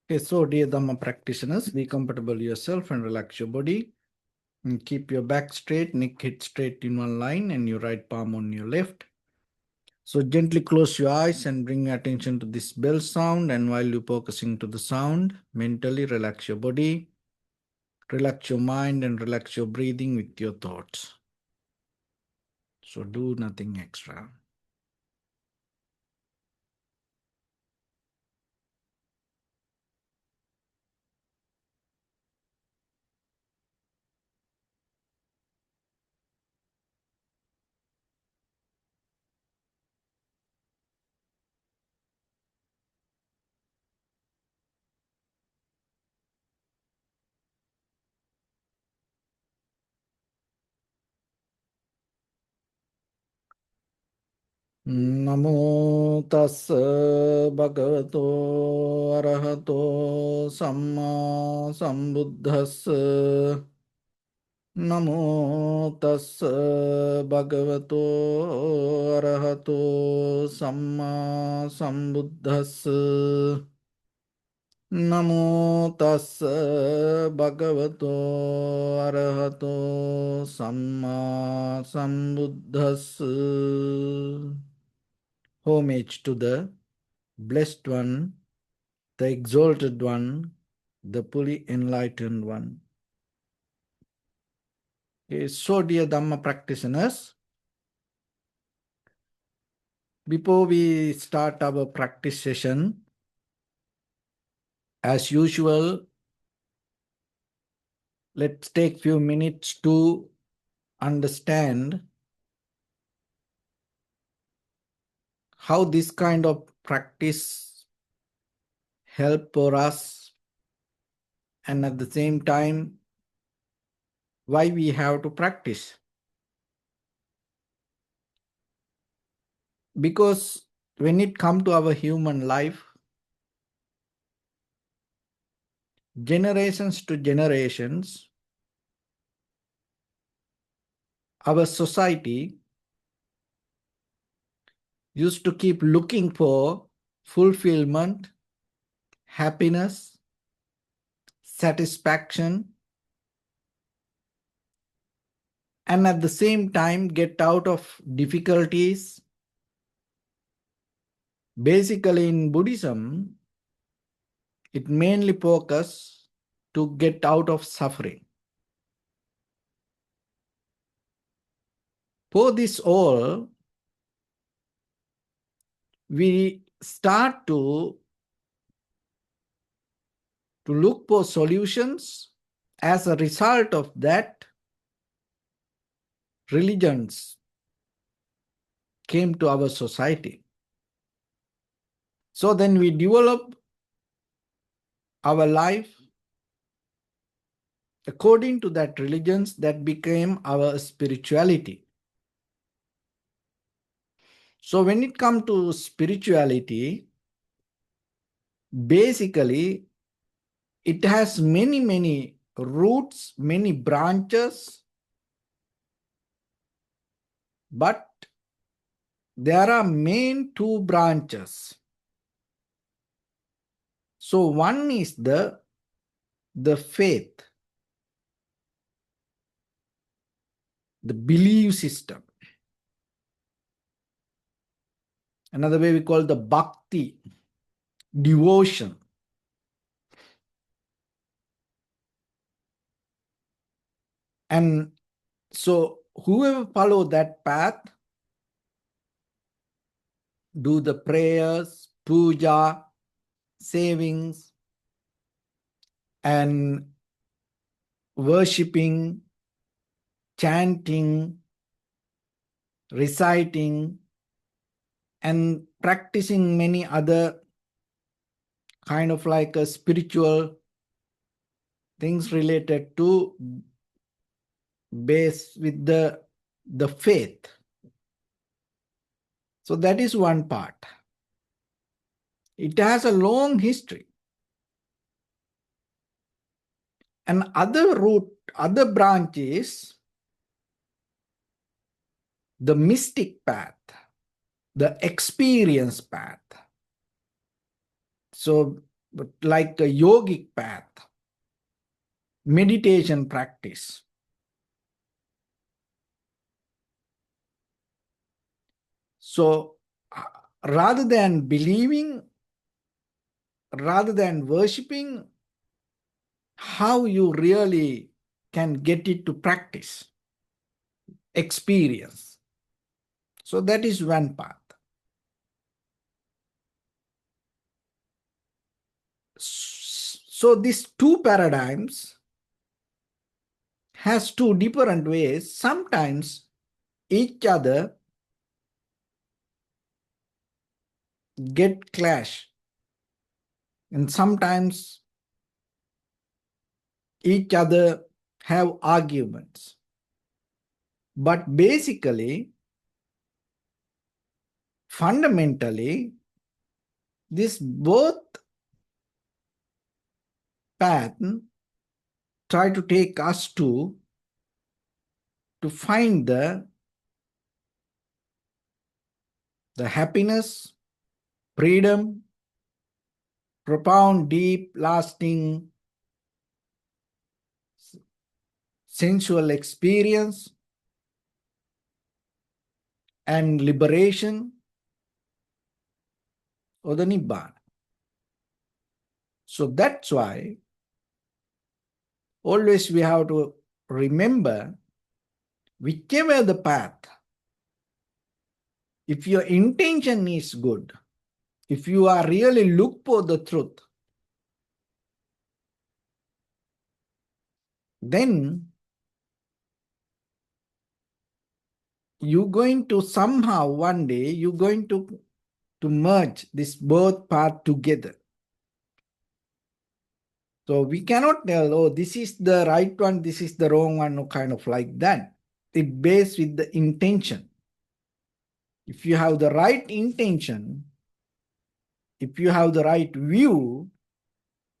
Okay, so dear Dhamma practitioners, be comfortable yourself and relax your body. And keep your back straight, neck hit straight in one line, and your right palm on your left. So gently close your eyes and bring your attention to this bell sound. And while you're focusing to the sound, mentally relax your body, relax your mind, and relax your breathing with your thoughts. So do nothing extra. Namo tassa bhagavato arahato samma sambuddhassa. Namo tassa bhagavato arahato samma sambuddhassa. Namo tassa bhagavato arahato samma sambuddhassa. Homage to the Blessed One, the Exalted One, the fully enlightened One. Okay, so dear Dhamma practitioners, before we start our practice session, as usual, let's take few minutes to understand how this kind of practice help for us, and at the same time, why we have to practice. Because when it comes to our human life, generations to generations, our society used to keep looking for fulfillment, happiness, satisfaction, and at the same time get out of difficulties. Basically, in Buddhism, it mainly focuses to get out of suffering. For this all, we start to look for solutions. As a result of that, religions came to our society. So then we develop our life according to that religions that became our spirituality. So when it comes to spirituality, basically it has many roots, many branches, but there are main two branches. So one is the faith, the belief system. Another way we call the bhakti, devotion. And so whoever follow that path, do the prayers, puja, savings, and worshipping, chanting, reciting, and practicing many other kind of like a spiritual things related to base with the faith. So that is one part. It has a long history. And other branch is the mystic path, the experience path. So but like a yogic path, meditation practice. So rather than believing, rather than worshipping, how you really can get it to practice, experience. So that is one path. So these two paradigms has two different ways. Sometimes each other get clash, and sometimes each other have arguments. But basically, fundamentally, this both path try to take us to find the happiness, freedom, profound, deep, lasting sensual experience, and liberation, or the Nibbana. So that's why always we have to remember, whichever the path, if your intention is good, if you are really look for the truth, then you're going to somehow one day, you're going to merge this both path together. So we cannot tell, oh, this is the right one, this is the wrong one, or kind of like that. It's based with the intention. If you have the right intention, if you have the right view,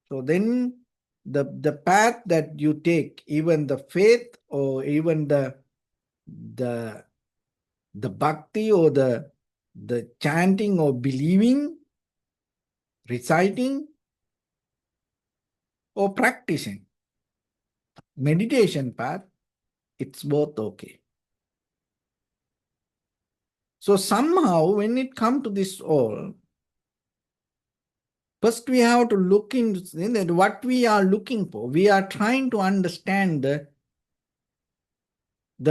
so then the path that you take, even the faith or even the bhakti or the chanting or believing, reciting, or practicing, meditation path, it's both okay. So somehow when it comes to this all, first we have to look into what we are looking for. We are trying to understand the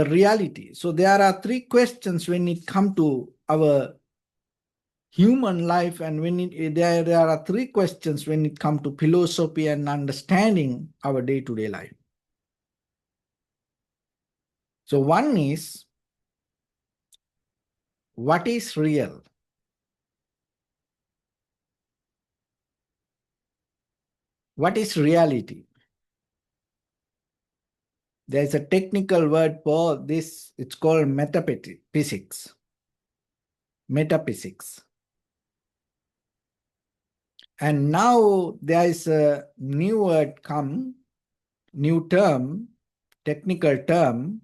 reality. So there are three questions when it comes to our human life, and when there are three questions when it comes to philosophy and understanding our day-to-day life. So one is, what is real? What is reality? There's a technical word for this. It's called metaphysics. Metaphysics. And now there is a new word come, new term, technical term,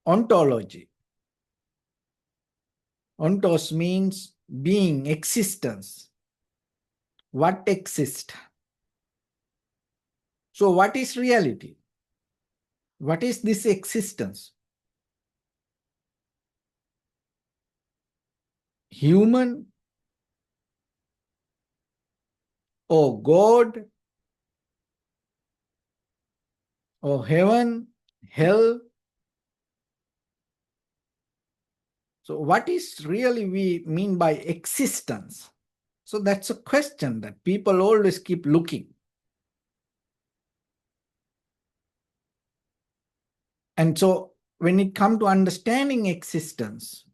ontology. Ontos means being, existence. What exists? So what is reality? What is this existence? Human or God or heaven, hell? So what is really we mean by existence? So that's a question that people always keep looking. And so when it comes to understanding existence,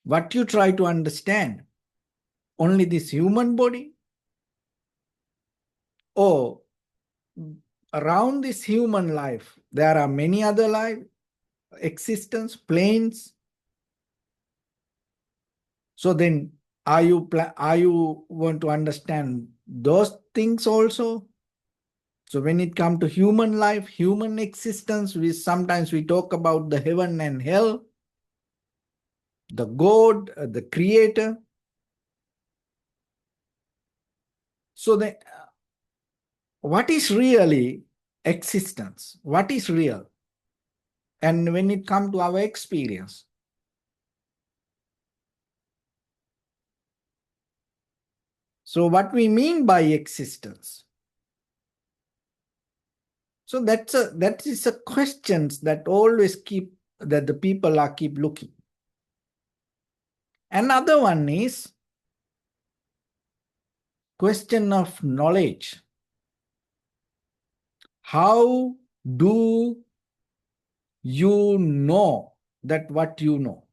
what you try to understand? Only this human body? Or around this human life, there are many other life, existence, planes. So then are you want to understand those things also? So when it comes to human life, human existence, sometimes we talk about the heaven and hell, the God, the creator. So what is really existence? What is real? And when it comes to our experience, so what we mean by existence? So that is a questions that always that the people are keep looking. Another one is question of knowledge. How do you know that what you know?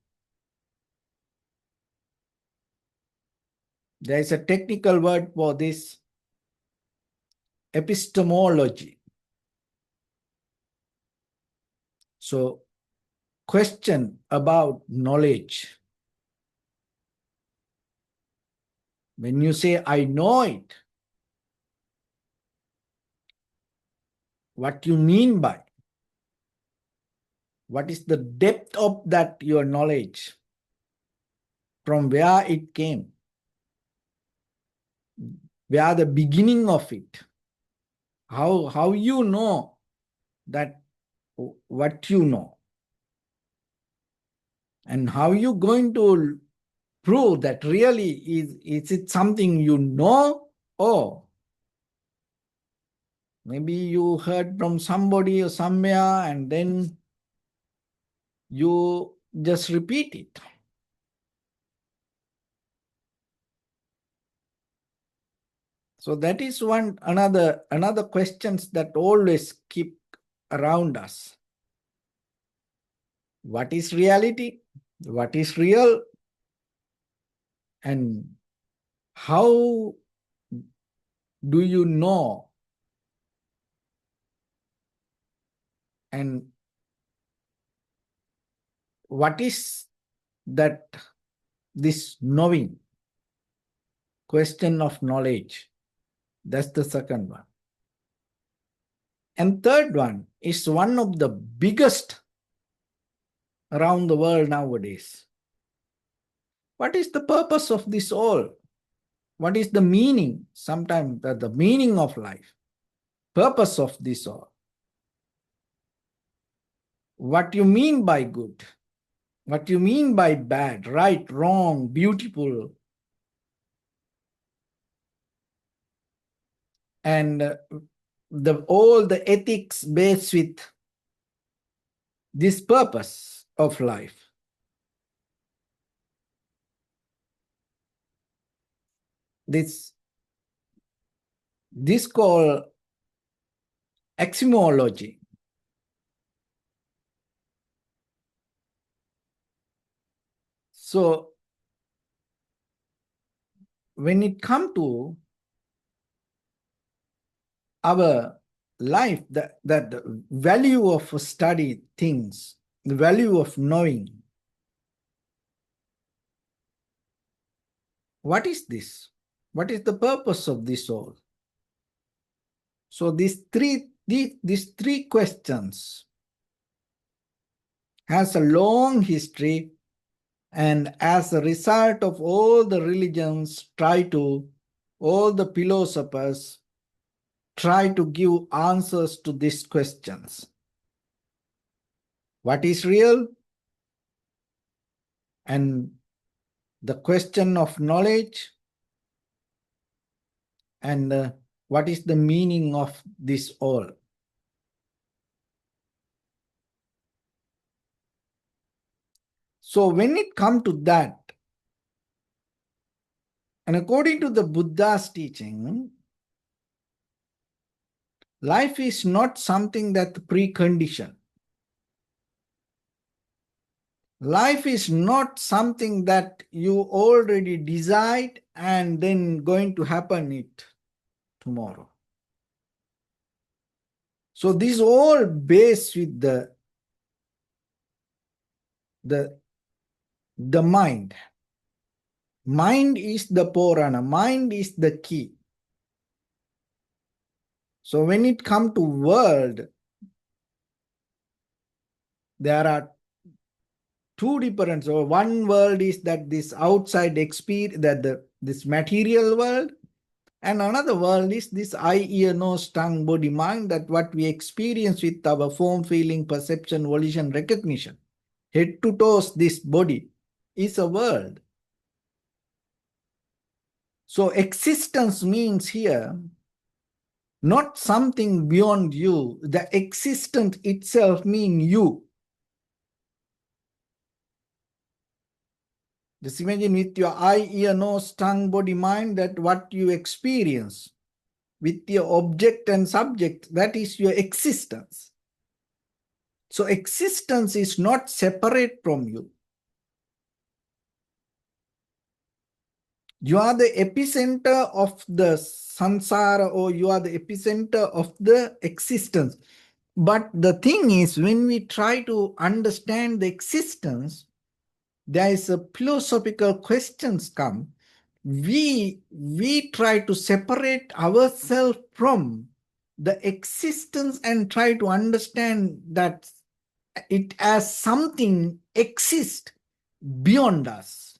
There is a technical word for this, epistemology. So, question about knowledge. When you say, I know it, what you mean by? What is the depth of that your knowledge? From where it came? Where the beginning of it? How you know that what you know? And how you going to prove that really is it something you know, or maybe you heard from somebody or somewhere and then you just repeat it. So that is another questions that always keep around us. What is reality? What is real? And how do you know? And what is that this knowing? Question of knowledge. That's the second one. And third one is one of the biggest around the world nowadays. What is the purpose of this all? What is the meaning? Sometimes the meaning of life, purpose of this all. What you mean by good? What you mean by bad, right, wrong, beautiful? And all the ethics based with this purpose of life. This called epistemology. So when it comes to our life, that the value of study things, the value of knowing, what is this? What is the purpose of this all? So these three questions has a long history, and as a result of all the religions all the philosophers try to give answers to these questions. What is real? And the question of knowledge, and what is the meaning of this all? So when it comes to that, and according to the Buddha's teaching, life is not something that preconditioned. Life is not something that you already decide and then going to happen it tomorrow. So this all based with the mind. Mind is the Purana. Mind is the key. So when it comes to world, there are two different. So one world is that this outside experience, this material world, And another world is this eye, ear, nose, tongue, body, mind, that what we experience with our form, feeling, perception, volition, recognition. Head to toes, this body is a world. So existence means here not something beyond you. The existence itself means you. Just imagine with your eye, ear, nose, tongue, body, mind, that what you experience with your object and subject, that is your existence. So existence is not separate from you. You are the epicenter of the samsara, or you are the epicenter of the existence. But the thing is, when we try to understand the existence, there is a philosophical questions come. We try to separate ourselves from the existence and try to understand that it as something exists beyond us.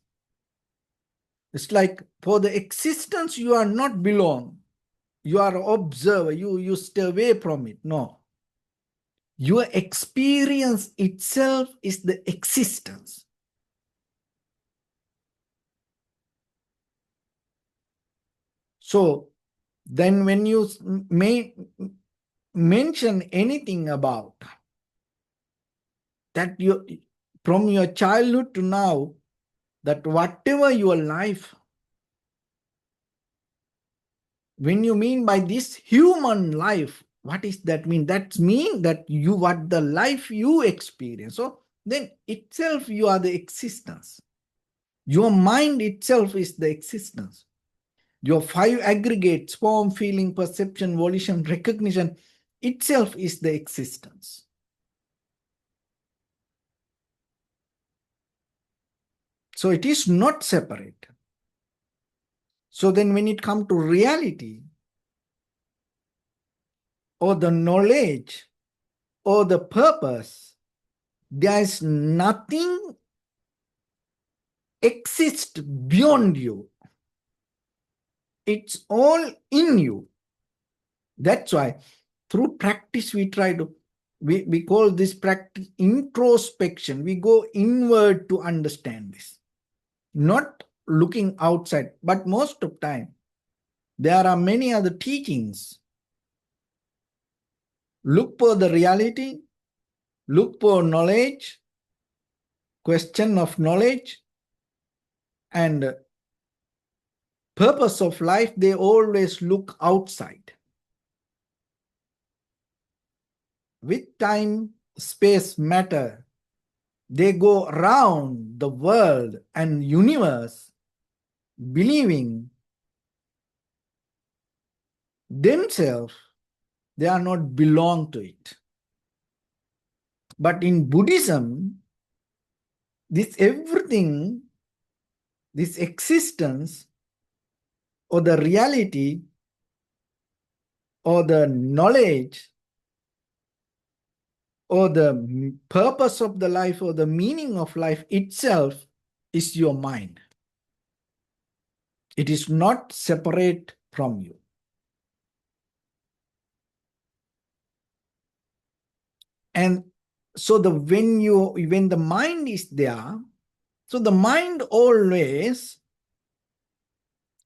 It's like for the existence, you are not belong. You are observer. You stay away from it. No. Your experience itself is the existence. So then when you mention anything about that, you from your childhood to now, that whatever your life, when you mean by this human life, what is that mean? That mean that you, what the life you experience. So then itself you are the existence. Your mind itself is the existence. Your five aggregates, form, feeling, perception, volition, recognition, itself is the existence. So it is not separate. So then when it comes to reality, or the knowledge, or the purpose, there is nothing exists beyond you. It's all in you. That's why through practice we try to, we call this practice introspection. We go inward to understand this, not looking outside. But most of the time, there are many other teachings. Look for the reality, look for knowledge, question of knowledge, and purpose of life. They always look outside. With time, space, matter, they go around the world and universe, believing themselves they are not belong to it. But in Buddhism, this everything, this existence, or the reality, or the knowledge, or the purpose of the life, or the meaning of life itself is your mind. It is not separate from you. And so when the mind is there, so the mind always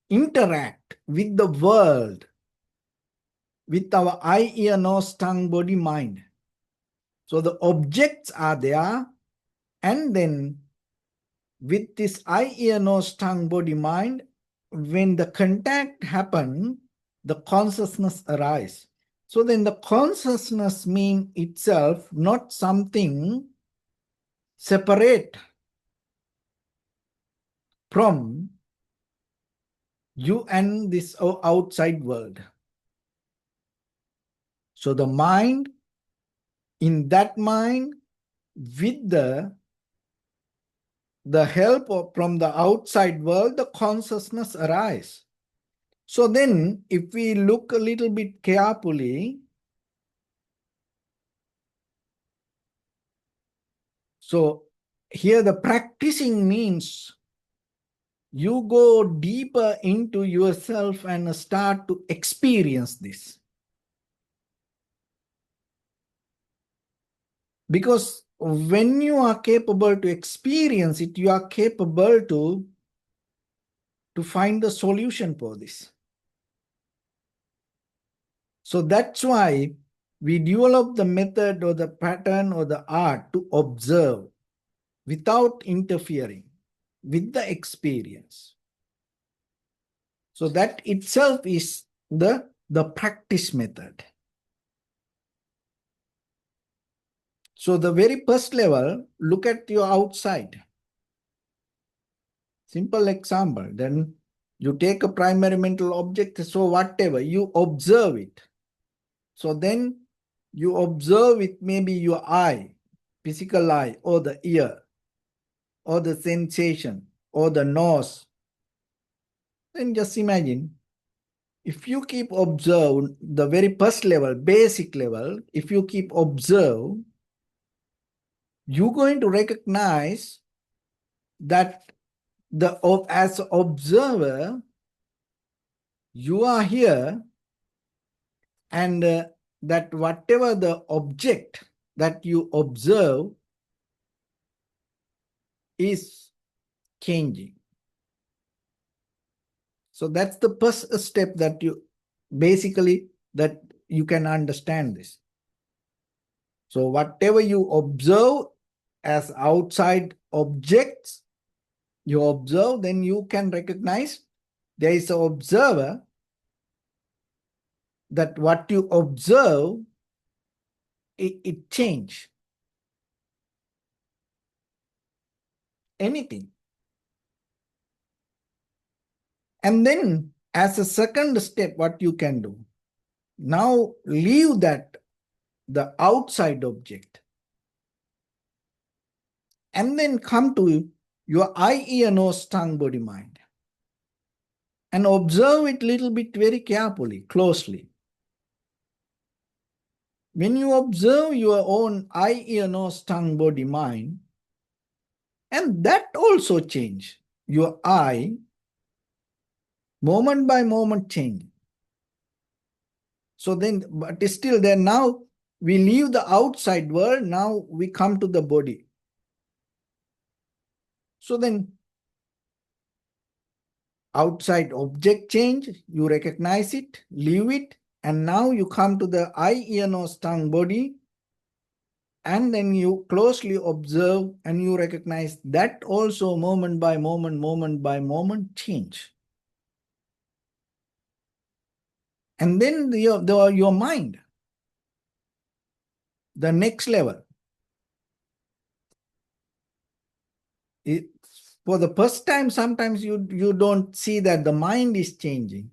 interact with the world, with our eye, ear, nose, tongue, body, mind. So the objects are there, and then with this eye, ear, nose, tongue, body, mind, when the contact happen, the consciousness arise. So then the consciousness mean itself not something separate from you and this outside world. So the mind, in that mind, with the help from the outside world, the consciousness arise. So then, if we look a little bit carefully, so here the practicing means you go deeper into yourself and start to experience this. Because when you are capable to experience it, you are capable to find the solution for this. So that's why we develop the method or the pattern or the art to observe without interfering with the experience. So that itself is the practice method. So the very first level, look at your outside. Simple example. Then you take a primary mental object, so whatever, you observe it. So then you observe it, maybe your eye, physical eye, or the ear, or the sensation, or the nose. Then just imagine, if you keep observe the very first level, basic level, if you keep observe, you're going to recognize that as observer, you are here, and that whatever the object that you observe is changing. So that's the first step that you basically that you can understand this. So whatever you observe as outside objects, you observe, then you can recognize there is an observer, that what you observe, it change. Anything. And then as a second step, what you can do, now leave that, the outside object, and then come to your eye, ear, nose, tongue, body, mind, and observe it little bit very carefully, closely. When you observe your own eye, ear, nose, tongue, body, mind, and that also change. Your eye, moment by moment change. So then, but still there, now we leave the outside world, now we come to the body. So then outside object change, you recognize it, leave it, and now you come to the eye, ear, nose, tongue, body, and then you closely observe and you recognize that also moment by moment change. And then your mind, the next level. For the first time, sometimes you don't see that the mind is changing.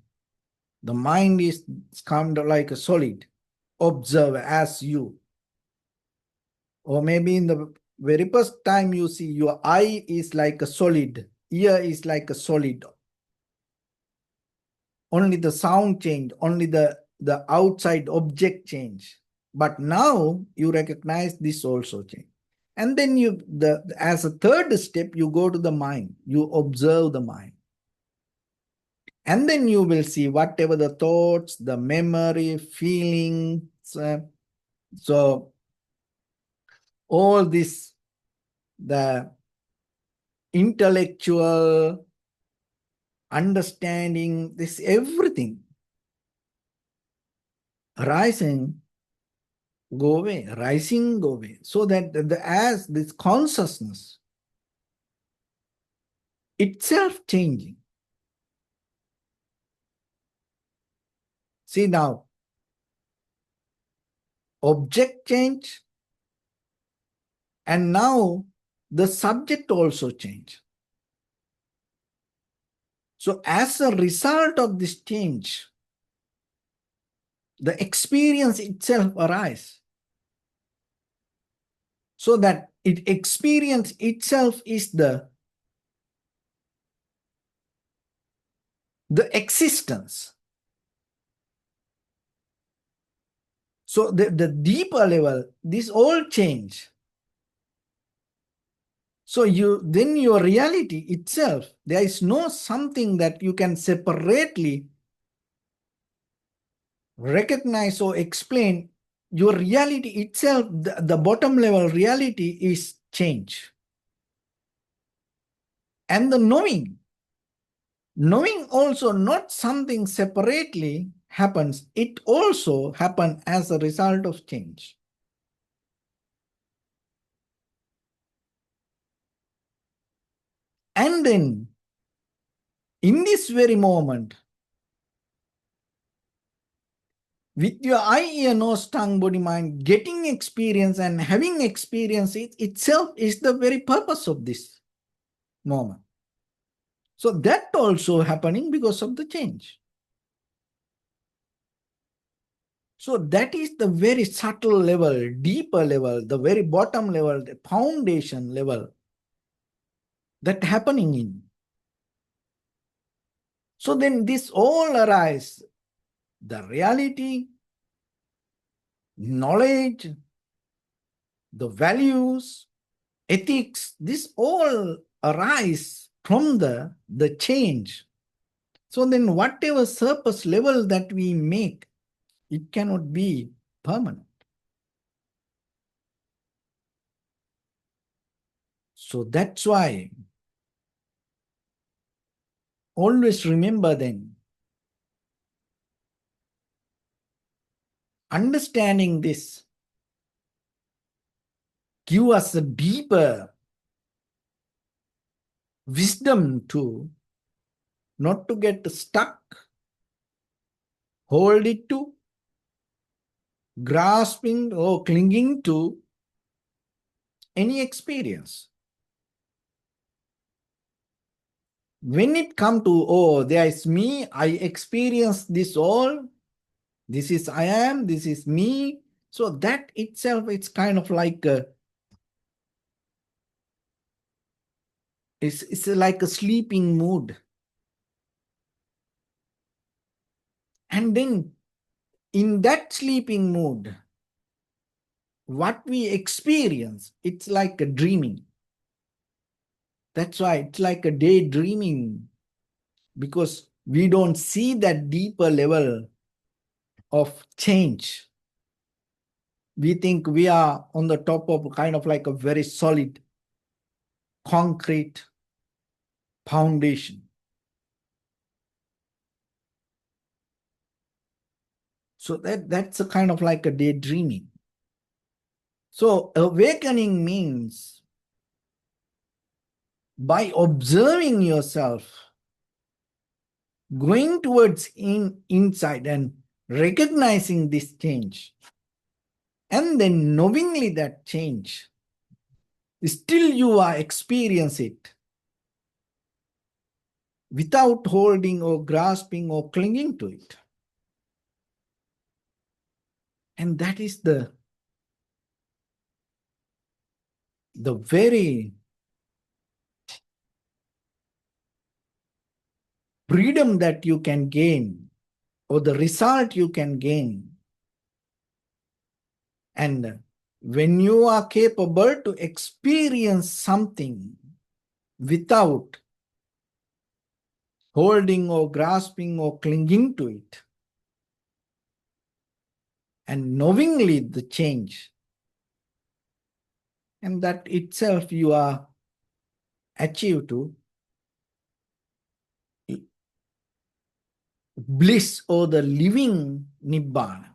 The mind is kind of like a solid observer as you. Or maybe in the very first time you see, your eye is like a solid, ear is like a solid. Only the sound change, only the outside object change. But now you recognize this also change. And then as a third step, you go to the mind. You observe the mind. And then you will see whatever the thoughts, the memory, feelings. So all this, the intellectual understanding, this everything rising, go away, rising, go away. So that as this consciousness itself changing. See now, object change, and now the subject also change. So as a result of this change, the experience itself arises. So that experience itself is the existence. So the deeper level, this all change. So then your reality itself, there is no something that you can separately recognize or explain. Your reality itself, the bottom level reality is change. And the knowing also not something separately happens, it also happens as a result of change. And then in this very moment, with your eye, ear, nose, tongue, body, mind, getting experience and having experience itself is the very purpose of this moment. So that also happening because of the change. So that is the very subtle level, deeper level, the very bottom level, the foundation level that happening in. So then this all arise, the reality, knowledge, the values, ethics, this all arise from the change. So then whatever surface level that we make, it cannot be permanent. So that's why always remember then, understanding this give us a deeper wisdom to not to get stuck, hold it to, grasping or clinging to any experience. When it come to, oh, there is me, I experience this all, this is I am, this is me. So that itself, it's kind of like it's like a sleeping mood. And then in that sleeping mood, what we experience, it's like a dreaming. That's why it's like a daydreaming, because we don't see that deeper level of change. We think we are on the top of kind of like a very solid, concrete foundation. So that's a kind of like a daydreaming. So awakening means by observing yourself, going towards inside and recognizing this change, and then knowingly that change, still you are experiencing it without holding or grasping or clinging to it. And that is the very freedom that you can gain, or the result you can gain. And when you are capable to experience something without holding or grasping or clinging to it, and knowingly the change, and that itself you are achieved to bliss or the living nibbana.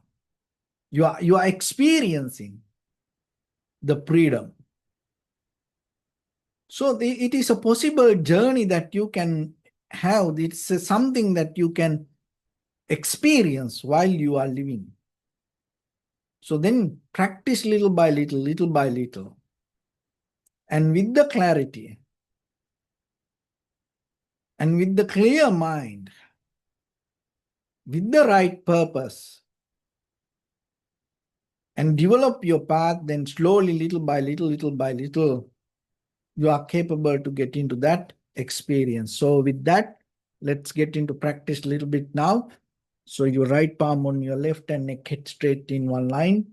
You are experiencing the freedom. So it is a possible journey that you can have. It's something that you can experience while you are living. So then practice little by little, little by little. And with the clarity and with the clear mind, with the right purpose, and develop your path, then slowly, little by little, little by little, you are capable to get into that experience. So with that, let's get into practice a little bit now. So your right palm on your left and neck head straight in one line.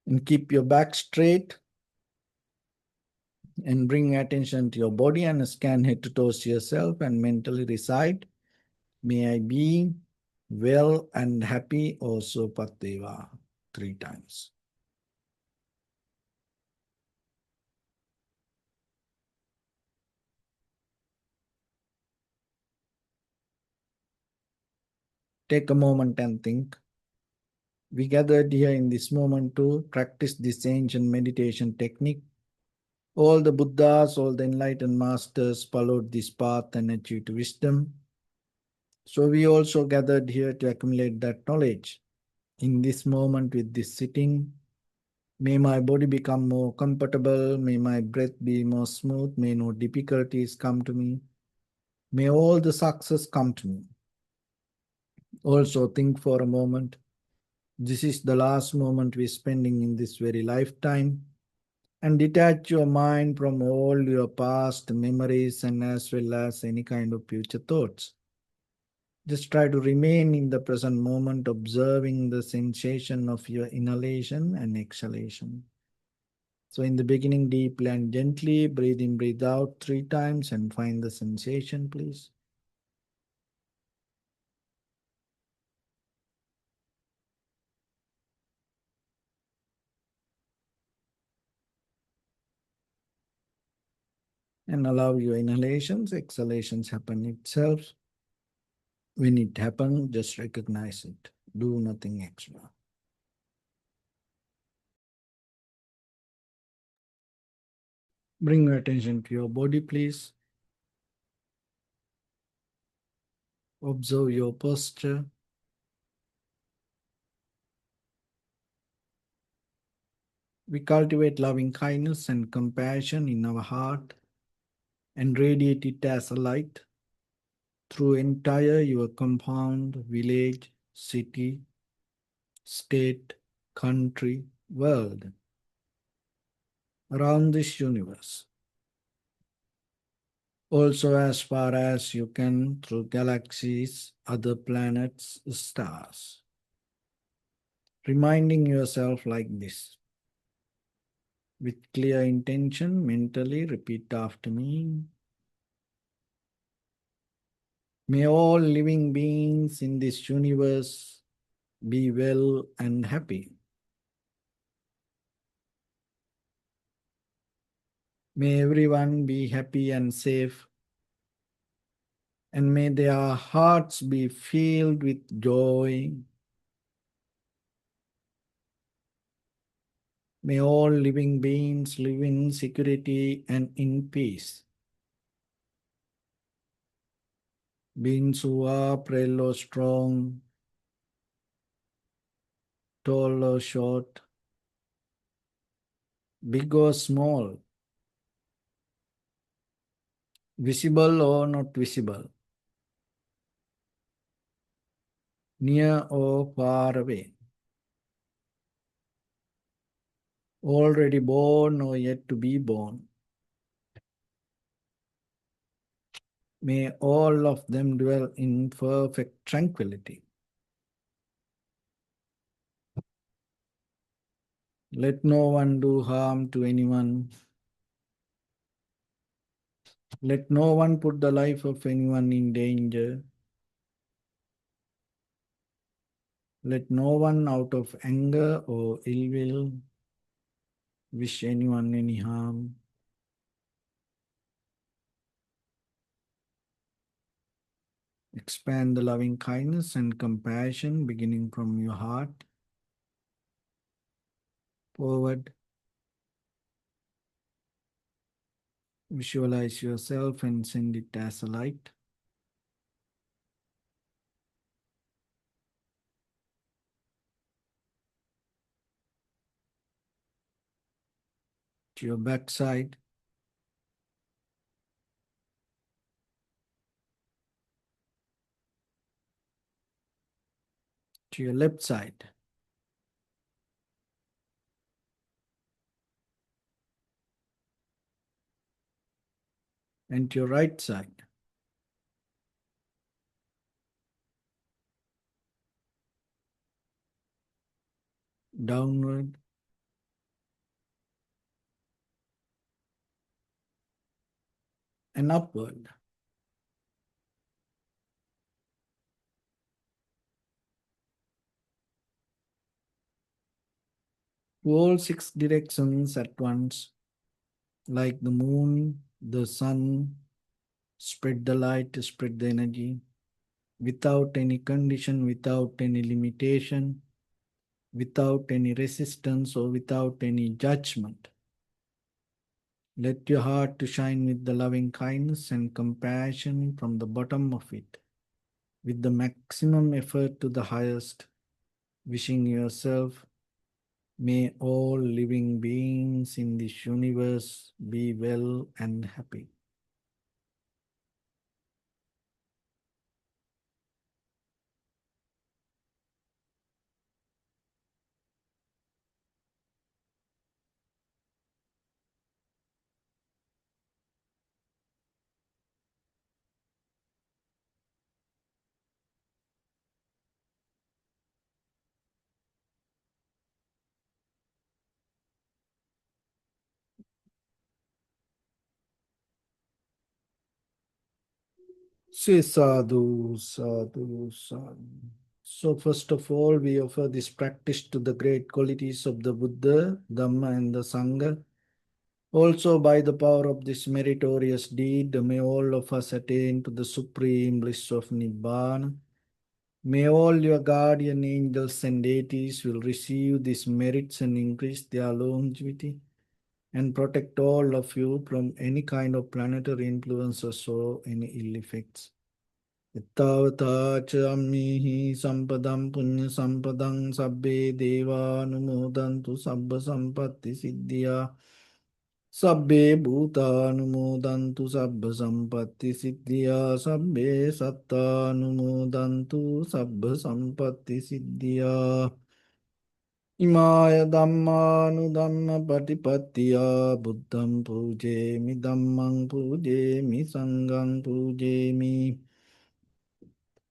And keep your back straight. And bring attention to your body and scan head to toes yourself and mentally recite, may I be well and happy, also Pateva, 3 times. Take a moment and think. We gathered here in this moment to practice this ancient meditation technique. All the Buddhas, all the enlightened masters followed this path and achieved wisdom. So we also gathered here to accumulate that knowledge. In this moment with this sitting, may my body become more comfortable, may my breath be more smooth, may no difficulties come to me, may all the success come to me. Also think for a moment, this is the last moment we're spending in this very lifetime, and detach your mind from all your past memories and as well as any kind of future thoughts. Just try to remain in the present moment, observing the sensation of your inhalation and exhalation. So in the beginning, deeply and gently, breathe in, breathe out 3 times and find the sensation, please. And allow your inhalations, exhalations happen itself. When it happens, just recognize it. Do nothing extra. Bring your attention to your body, please. Observe your posture. We cultivate loving kindness and compassion in our heart and radiate it as a light through entire your compound, village, city, state, country, world, around this universe. Also as far as you can through galaxies, other planets, stars. Reminding yourself like this. With clear intention, mentally repeat after me. May all living beings in this universe be well and happy. May everyone be happy and safe, and may their hearts be filled with joy. May all living beings live in security and in peace. Beings who are frail or strong, tall or short, big or small, visible or not visible, near or far away, already born or yet to be born. May all of them dwell in perfect tranquility. Let no one do harm to anyone. Let no one put the life of anyone in danger. Let no one out of anger or ill will wish anyone any harm. Expand the loving kindness and compassion beginning from your heart forward. Visualize yourself and send it as a light to your backside, to your left side, and to your right side, downward, and upward. To all 6 directions at once, like the moon, the sun, spread the light, spread the energy, without any condition, without any limitation, without any resistance or without any judgment. Let your heart to shine with the loving kindness and compassion from the bottom of it, with the maximum effort to the highest, wishing yourself, may all living beings in this universe be well and happy. Say sadhu, sadhu, sadhu. So first of all, we offer this practice to the great qualities of the Buddha, Dhamma and the Sangha. Also by the power of this meritorious deed, may all of us attain to the supreme bliss of Nibbana. May all your guardian angels and deities will receive these merits and increase their longevity and protect all of you from any kind of planetary influences or any ill effects. Ittavata cha ammihi sampadam punya sampadam sabbe deva anumodantu sabba sampatti siddhya sabbe bhuta anumodantu sabba sampatti siddhya sabbe satta anumodantu sabba sampatti siddhya Imaya Dhamma Patipattiya Buddham Pujemi Dhammang Pujemi Sanghang Pujemi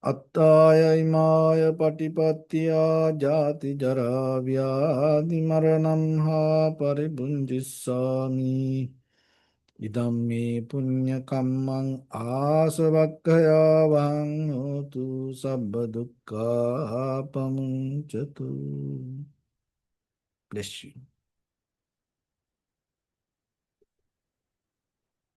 Attaya Imaya Patipattiya Jati Jara Vyadhi Maranam Ha Paribunjissami Idam me punya kammang asavakkaya vang hotu sabba dukkha pamuncatu. Bless you.